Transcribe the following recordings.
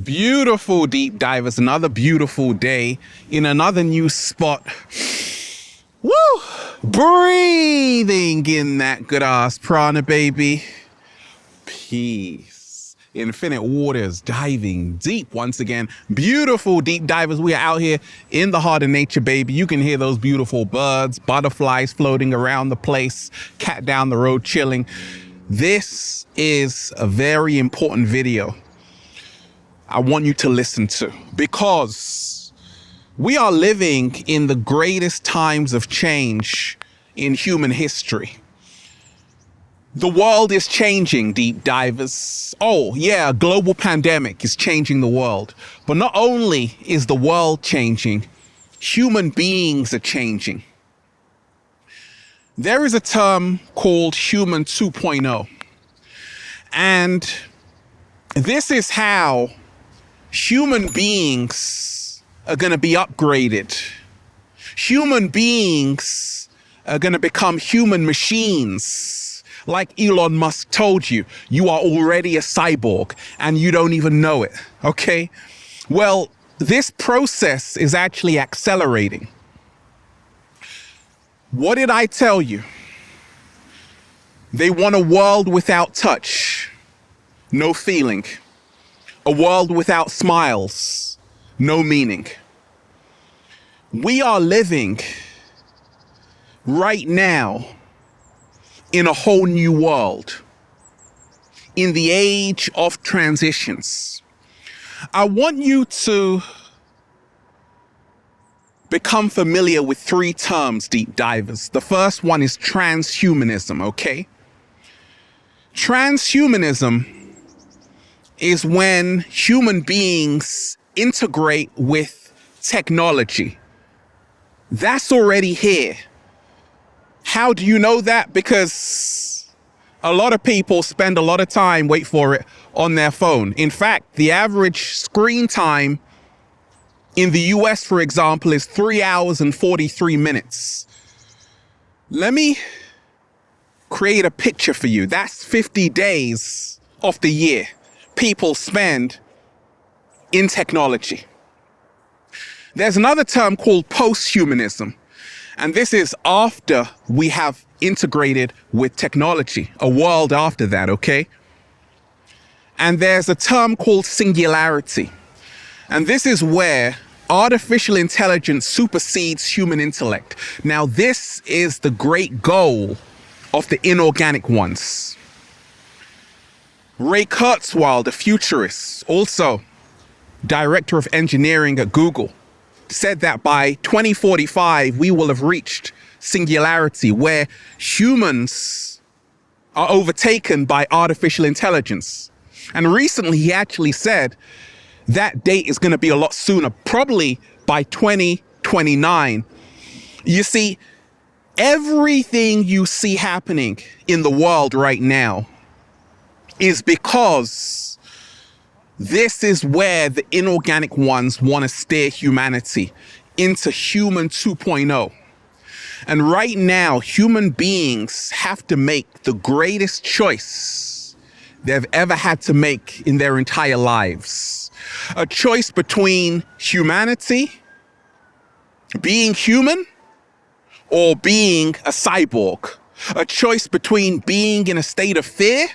Beautiful deep divers, another beautiful day in another new spot. Woo! Breathing in that good ass prana, baby. Peace. Infinite waters, diving deep once again. Beautiful deep divers. We are out here in the heart of nature, baby. You can hear those beautiful birds, butterflies floating around the place, cat down the road chilling. This is a very important video I want you to listen to, because we are living in the greatest times of change in human history. The world is changing, deep divers. Oh yeah, a global pandemic is changing the world. But not only is the world changing, human beings are changing. There is a term called human 2.0. And this is how human beings are going to be upgraded. Human beings are going to become human machines. Like Elon Musk told you, you are already a cyborg and you don't even know it, okay? Well, this process is actually accelerating. What did I tell you? They want a world without touch, no feeling. A world without smiles, no meaning. We are living right now in a whole new world, in the age of transitions. I want you to become familiar with three terms, deep divers. The first one is transhumanism, okay? Transhumanism is when human beings integrate with technology. That's already here. How do you know that? Because a lot of people spend a lot of time, wait for it, on their phone. In fact, the average screen time in the US, for example, is 3 hours and 43 minutes. Let me create a picture for you. That's 50 days of the year people spend in technology. There's another term called posthumanism, and this is after we have integrated with technology, a world after that, okay? And there's a term called singularity, and this is where artificial intelligence supersedes human intellect. Now, this is the great goal of the inorganic ones. Ray Kurzweil, the futurist, also director of engineering at Google, said that by 2045, we will have reached singularity, where humans are overtaken by artificial intelligence. And recently, he actually said that date is going to be a lot sooner, probably by 2029. You see, everything you see happening in the world right now is because this is where the inorganic ones want to steer humanity into human 2.0. And right now, human beings have to make the greatest choice they've ever had to make in their entire lives. A choice between humanity, being human, or being a cyborg. A choice between being in a state of fear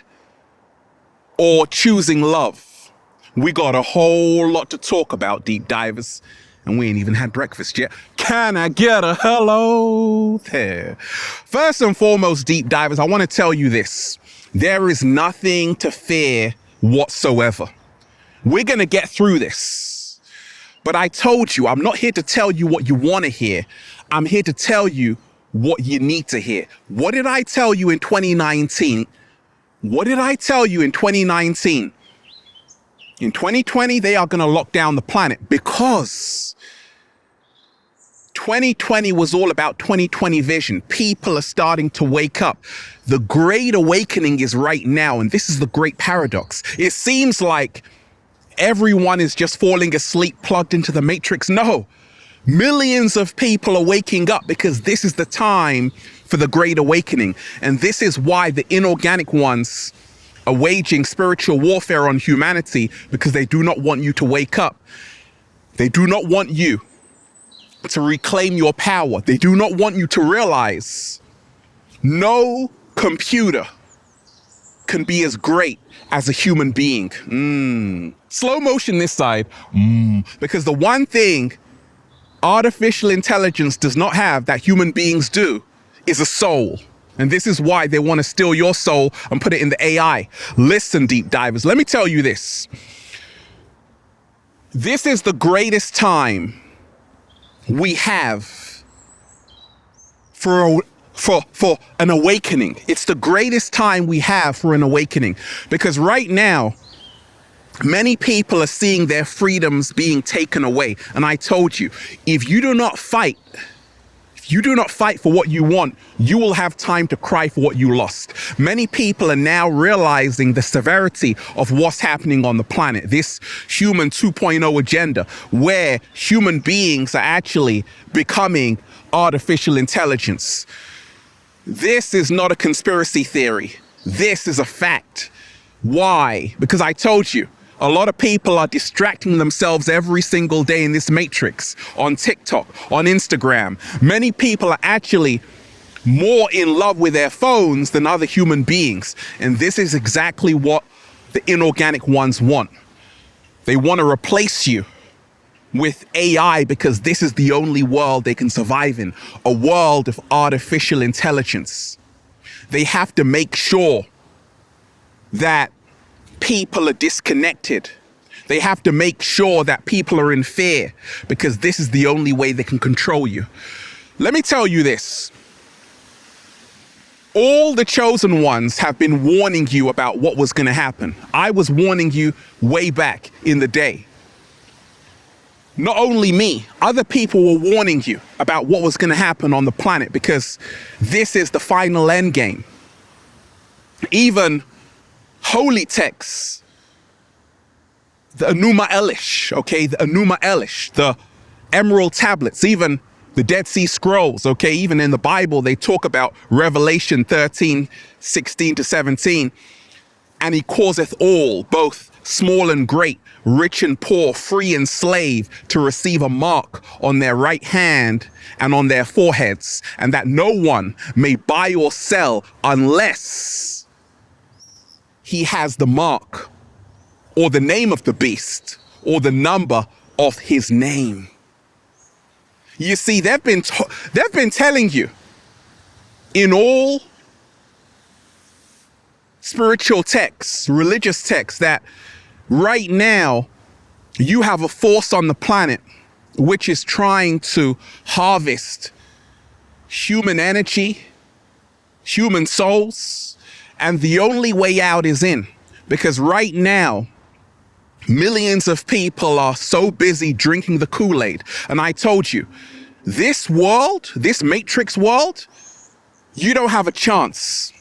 or choosing love. We got a whole lot to talk about, deep divers, and we ain't even had breakfast yet. Can I get a hello there? First and foremost, deep divers, I want to tell you this. There is nothing to fear whatsoever. We're going to get through this. But I told you, I'm not here to tell you what you want to hear. I'm here to tell you what you need to hear. What did I tell you in 2019? What did I tell you in 2019? In 2020, they are going to lock down the planet because 2020 was all about 2020 vision. People are starting to wake up. The great awakening is right now, and this is the great paradox. It seems like everyone is just falling asleep, plugged into the matrix. No, millions of people are waking up because this is the time for the great awakening. And this is why the inorganic ones are waging spiritual warfare on humanity because they do not want you to wake up. They do not want you to reclaim your power. They do not want you to realize no computer can be as great as a human being. Slow motion this side. Because the one thing artificial intelligence does not have that human beings do is a soul. And this is why they want to steal your soul and put it in the AI. Listen, deep divers, let me tell you this. This is the greatest time we have for an awakening. It's the greatest time we have for an awakening. Because right now, many people are seeing their freedoms being taken away. And I told you, if you do not fight for what you want, you will have time to cry for what you lost. Many people are now realizing the severity of what's happening on the planet, this human 2.0 agenda, where human beings are actually becoming artificial intelligence. This is not a conspiracy theory. This is a fact. Why? Because I told you, a lot of people are distracting themselves every single day in this matrix, on TikTok, on Instagram. Many people are actually more in love with their phones than other human beings. And this is exactly what the inorganic ones want. They want to replace you with AI because this is the only world they can survive in, a world of artificial intelligence. They have to make sure that people are disconnected. They have to make sure that people are in fear because this is the only way they can control you. Let me tell you this. All the chosen ones have been warning you about what was going to happen. I was warning you way back in the day. Not only me, other people were warning you about what was going to happen on the planet because this is the final end game. Even holy texts, the Enuma Elish, the Enuma Elish, the Emerald Tablets, even the Dead Sea Scrolls, even in the Bible, they talk about Revelation 13, 16 to 17. And he causeth all, both small and great, rich and poor, free and slave, to receive a mark on their right hand and on their foreheads, and that no one may buy or sell unless he has the mark or the name of the beast or the number of his name. You see, they've been telling you in all spiritual texts, religious texts, that right now you have a force on the planet which is trying to harvest human energy, human souls, and the only way out is in. Because right now, millions of people are so busy drinking the Kool-Aid. And I told you, this world, this matrix world, you don't have a chance.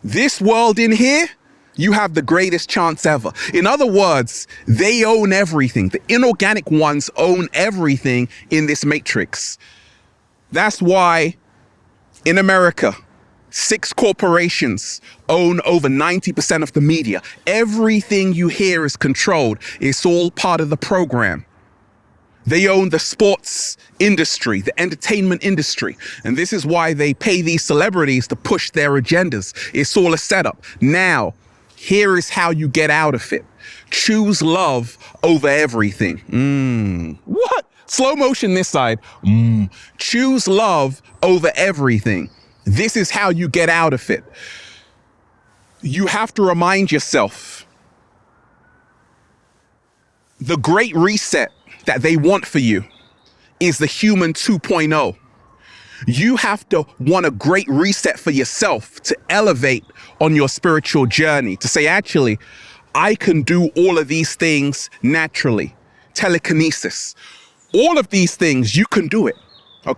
This world in here, you have the greatest chance ever. In other words, they own everything. The inorganic ones own everything in this matrix. That's why in America, 6 corporations own over 90% of the media. Everything you hear is controlled. It's all part of the program. They own the sports industry, the entertainment industry. And this is why they pay these celebrities to push their agendas. It's all a setup. Now, here is how you get out of it. Choose love over everything. What? Slow motion this side. Choose love over everything. This is how you get out of it. You have to remind yourself the great reset that they want for you is the human 2.0. You have to want a great reset for yourself to elevate on your spiritual journey, to say, actually, I can do all of these things naturally. Telekinesis. All of these things, you can do it.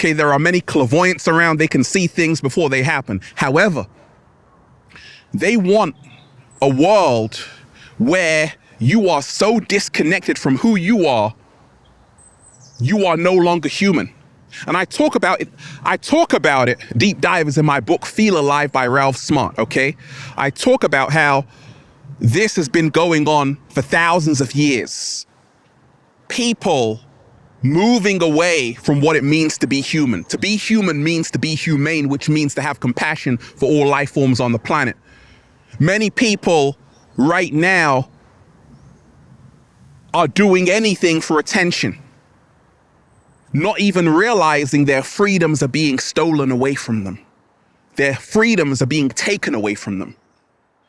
There are many clairvoyants around. They can see things before they happen. However, they want a world where you are so disconnected from who you are no longer human. And I talk about it, deep divers, in my book, Feel Alive by Ralph Smart, I talk about how This has been going on for thousands of years. People moving away from what it means to be human. To be human means to be humane, which means to have compassion for all life forms on the planet. Many people right now are doing anything for attention, not even realizing their freedoms are being stolen away from them. Their freedoms are being taken away from them.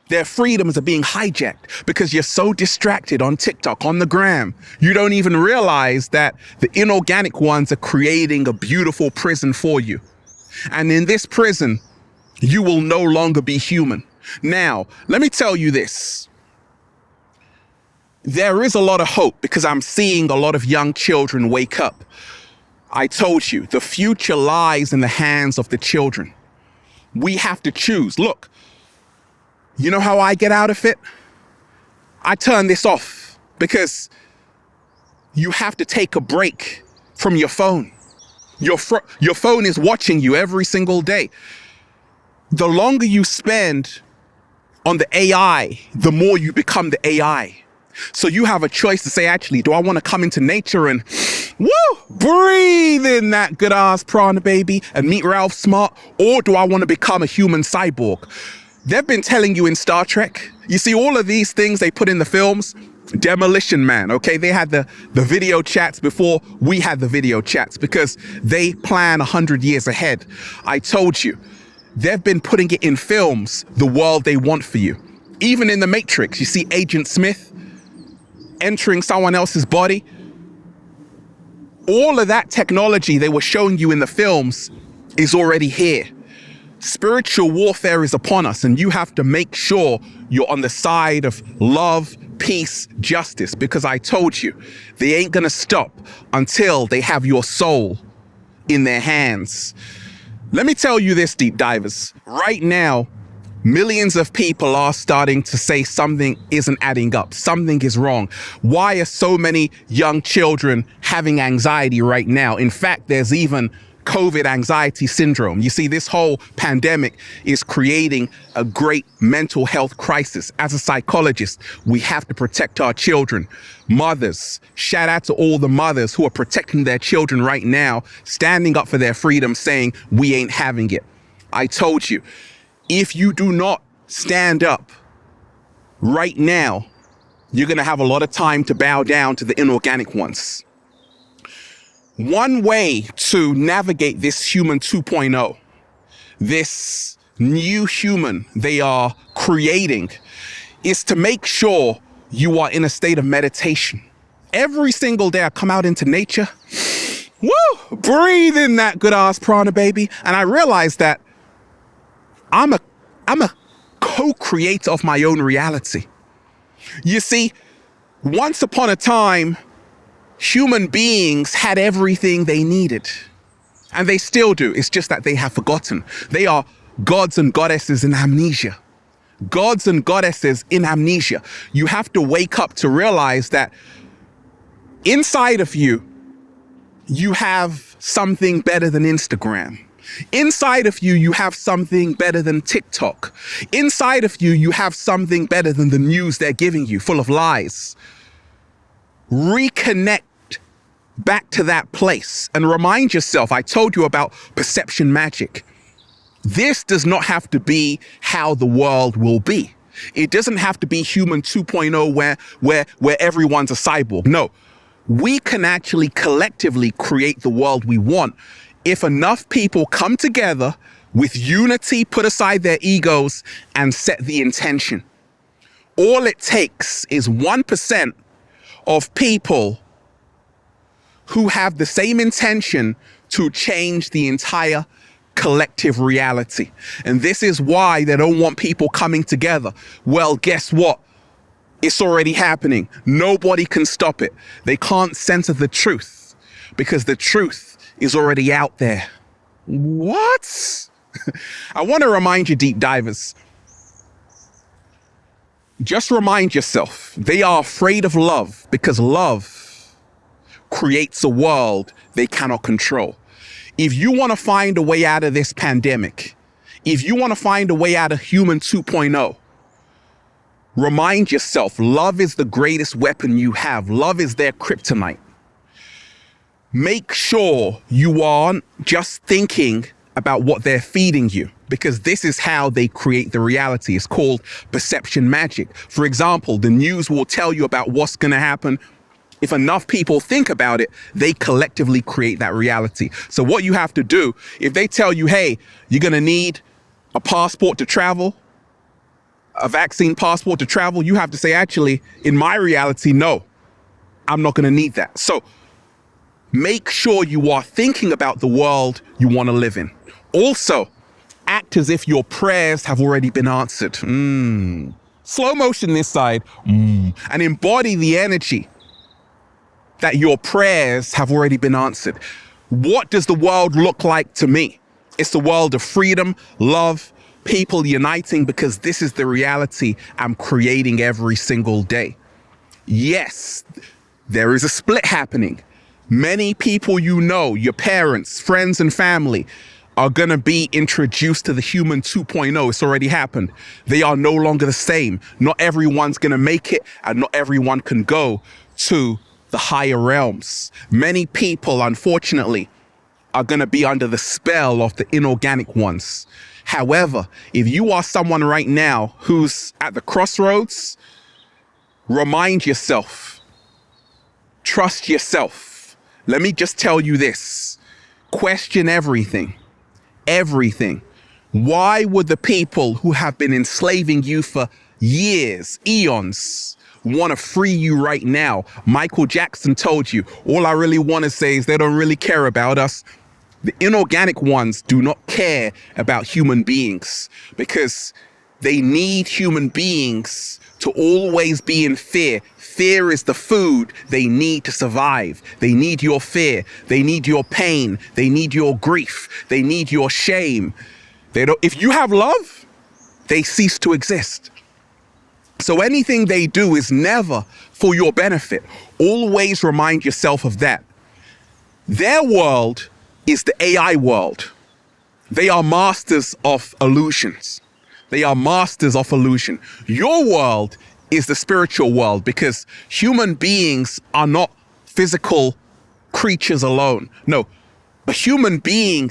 Their freedoms are being hijacked because you're so distracted on TikTok, on the gram. You don't even realize that the inorganic ones are creating a beautiful prison for you. And in this prison, you will no longer be human. Now, let me tell you this. There is a lot of hope because I'm seeing a lot of young children wake up. I told you, the future lies in the hands of the children. We have to choose. Look, you know how I get out of it? I turn this off because you have to take a break from your phone. Your phone is watching you every single day. The longer you spend on the AI, the more you become the AI. So you have a choice to say, actually, do I want to come into nature and breathe in that good ass prana baby and meet Ralph Smart? Or do I want to become a human cyborg? They've been telling you in Star Trek, you see all of these things they put in the films, Demolition Man, okay? They had the video chats before we had the video chats because they plan 100 years ahead. I told you, they've been putting it in films, the world they want for you. Even in The Matrix, you see Agent Smith entering someone else's body. All of that technology they were showing you in the films is already here. Spiritual warfare is upon us, and you have to make sure you're on the side of love, peace, justice, because I told you, they ain't gonna stop until they have your soul in their hands. Let me tell you this, deep divers. Right now, millions of people are starting to say something isn't adding up, something is wrong. Why are so many young children having anxiety right now? In fact, there's even COVID anxiety syndrome. You see, this whole pandemic is creating a great mental health crisis. As a psychologist, we have to protect our children. Mothers, shout out to all the mothers who are protecting their children right now, standing up for their freedom, saying, we ain't having it. I told you, if you do not stand up right now, you're gonna have a lot of time to bow down to the inorganic ones. One way to navigate this human 2.0, this new human they are creating, is to make sure you are in a state of meditation. Every single day I come out into nature, breathe in that good ass prana baby, and I realize that I'm a co-creator of my own reality. You see, once upon a time, human beings had everything they needed. And they still do. It's just that they have forgotten. They are gods and goddesses in amnesia. Gods and goddesses in amnesia. You have to wake up to realize that inside of you, you have something better than Instagram. Inside of you, you have something better than TikTok. Inside of you, you have something better than the news they're giving you, full of lies. Reconnect back to that place and remind yourself, I told you about perception magic. This does not have to be how the world will be. It doesn't have to be human 2.0 where everyone's a cyborg. No, we can actually collectively create the world we want if enough people come together with unity, put aside their egos, and set the intention. All it takes is 1% of people who have the same intention to change the entire collective reality. And this is why they don't want people coming together. Well, guess what? It's already happening. Nobody can stop it. They can't censor the truth because the truth is already out there. What? I want to remind you, deep divers, just remind yourself, they are afraid of love because love creates a world they cannot control. If you want to find a way out of this pandemic, if you want to find a way out of human 2.0, Remind yourself, love is the greatest weapon you have. Love is their kryptonite. Make sure you aren't just thinking about what they're feeding you, because this is how they create the reality. It's called perception magic. For example, the news will tell you about what's going to happen. If enough people think about it, they collectively create that reality. So what you have to do, if they tell you, hey, you're going to need a passport to travel, a vaccine passport to travel, you have to say, actually, in my reality, no, I'm not going to need that. So make sure you are thinking about the world you want to live in. Also, act as if your prayers have already been answered. Slow motion this side. And embody the energy that your prayers have already been answered. What does the world look like to me? It's the world of freedom, love, people uniting, because this is the reality I'm creating every single day. Yes, there is a split happening. Many people you know, your parents, friends, and family, are going to be introduced to the human 2.0. It's already happened. They are no longer the same. Not everyone's going to make it, and not everyone can go to the higher realms. Many people, unfortunately, are going to be under the spell of the inorganic ones. However, if you are someone right now who's at the crossroads, remind yourself, trust yourself. Let me just tell you this. Question everything. Everything. Why would the people who have been enslaving you for years, eons, want to free you right now? Michael Jackson told you, all I really want to say is they don't really care about us. The inorganic ones do not care about human beings because they need human beings to always be in fear. Fear is the food they need to survive. They need your fear. They need your pain. They need your grief. They need your shame. If you have love, they cease to exist. So anything they do is never for your benefit. Always remind yourself of that. Their world is the AI world. They are masters of illusions. They are masters of illusion. Your world is the spiritual world, because human beings are not physical creatures alone. No, a human being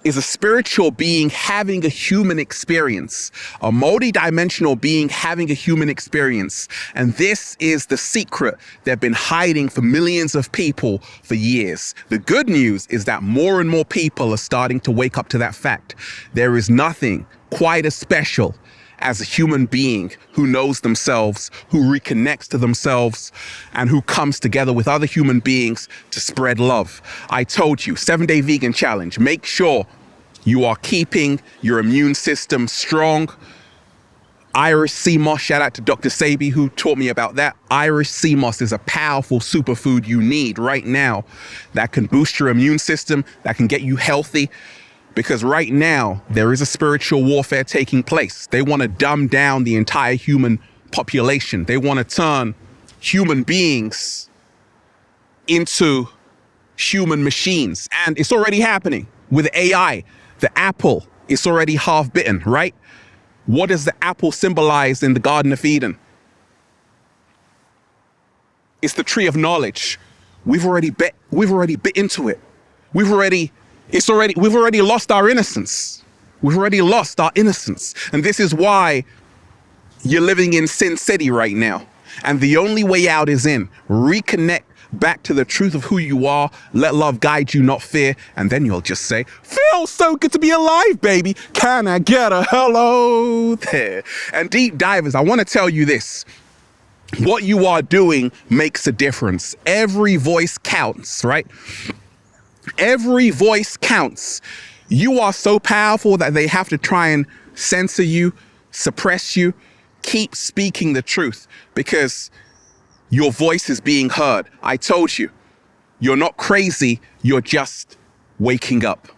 is a spiritual being having a human experience, a multi-dimensional being having a human experience. And this is the secret they've been hiding for millions of people for years. The good news is that more and more people are starting to wake up to that fact. There is nothing quite as special as a human being who knows themselves, who reconnects to themselves, and who comes together with other human beings to spread love. I told you, 7-day vegan challenge. Make sure you are keeping your immune system strong. Irish sea moss, shout out to Dr. Sabi who taught me about that. Irish sea moss is a powerful superfood you need right now that can boost your immune system, that can get you healthy. Because right now, there is a spiritual warfare taking place. They want to dumb down the entire human population. They want to turn human beings into human machines. And it's already happening with AI. The apple is already half bitten, right? What does the apple symbolize in the Garden of Eden? It's the tree of knowledge. We've already bit into it. We've already lost our innocence. We've already lost our innocence. And this is why you're living in Sin City right now. And the only way out is in. Reconnect back to the truth of who you are. Let love guide you, not fear. And then you'll just say, feels so good to be alive, baby. Can I get a hello there? And deep divers, I want to tell you this. What you are doing makes a difference. Every voice counts, right? Every voice counts. You are so powerful that they have to try and censor you, suppress you. Keep speaking the truth because your voice is being heard. I told you, you're not crazy. You're just waking up.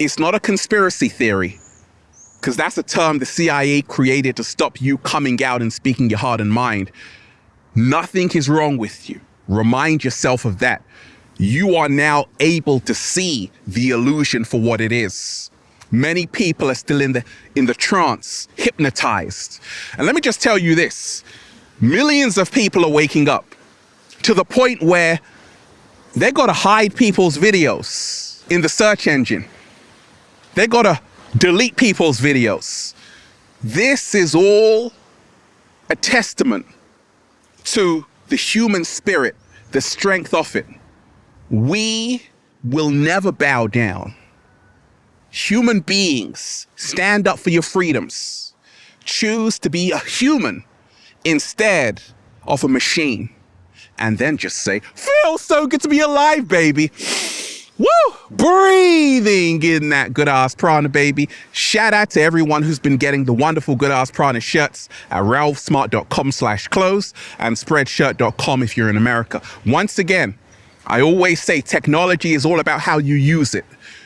It's not a conspiracy theory, because that's a term the CIA created to stop you coming out and speaking your heart and mind. Nothing is wrong with you. Remind yourself of that. You are now able to see the illusion for what it is. Many people are still in the trance, hypnotized. And let me just tell you this. Millions of people are waking up to the point where they got to hide people's videos in the search engine. They got to delete people's videos. This is all a testament to the human spirit, the strength of it. We will never bow down. Human beings, stand up for your freedoms. Choose to be a human instead of a machine. And then just say, feels so good to be alive, baby. Woo! Breathing in that good ass prana, baby. Shout out to everyone who's been getting the wonderful good ass prana shirts at ralphsmart.com/clothes and spreadshirt.com if you're in America. Once again, I always say technology is all about how you use it.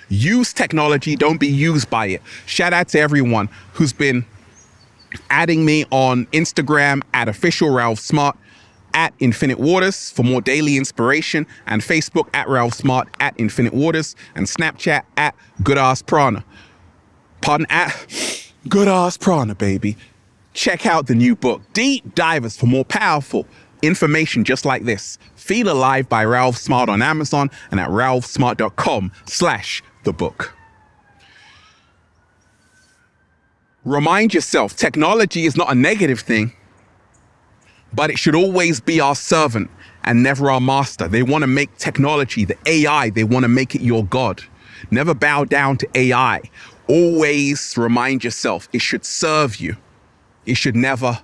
Use technology, don't be used by it. Shout out to everyone who's been adding me on Instagram at official Ralph Smart, at Infinite Waters for more daily inspiration, and Facebook at Ralph Smart, at Infinite Waters, and Snapchat at Good Ass Prana. Pardon, at Good Ass Prana, baby. Check out the new book, Deep Divers, for more powerful information just like this. Feel Alive by Ralph Smart on Amazon and at ralphsmart.com/the book. Remind yourself, technology is not a negative thing, but it should always be our servant and never our master. They want to make technology, the AI, they want to make it your God. Never bow down to AI. Always remind yourself, it should serve you. It should never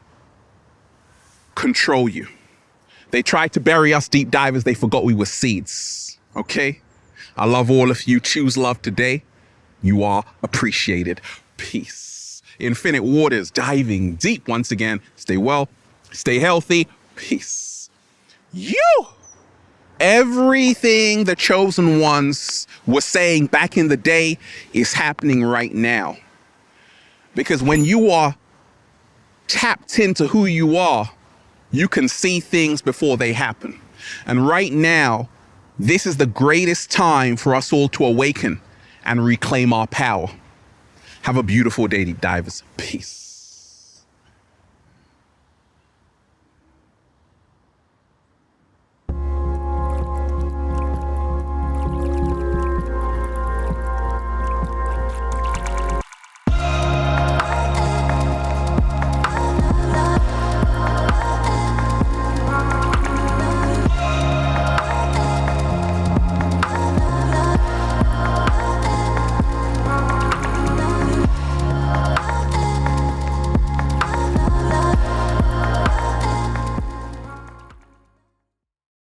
control you. They tried to bury us deep divers. They forgot we were seeds. Okay? I love all of you. Choose love today. You are appreciated. Peace. Infinite Waters, diving deep once again. Stay well. Stay healthy. Peace. Everything the chosen ones were saying back in the day is happening right now. Because when you are tapped into who you are, you can see things before they happen. And right now, this is the greatest time for us all to awaken and reclaim our power. Have a beautiful day, deep divers. Peace.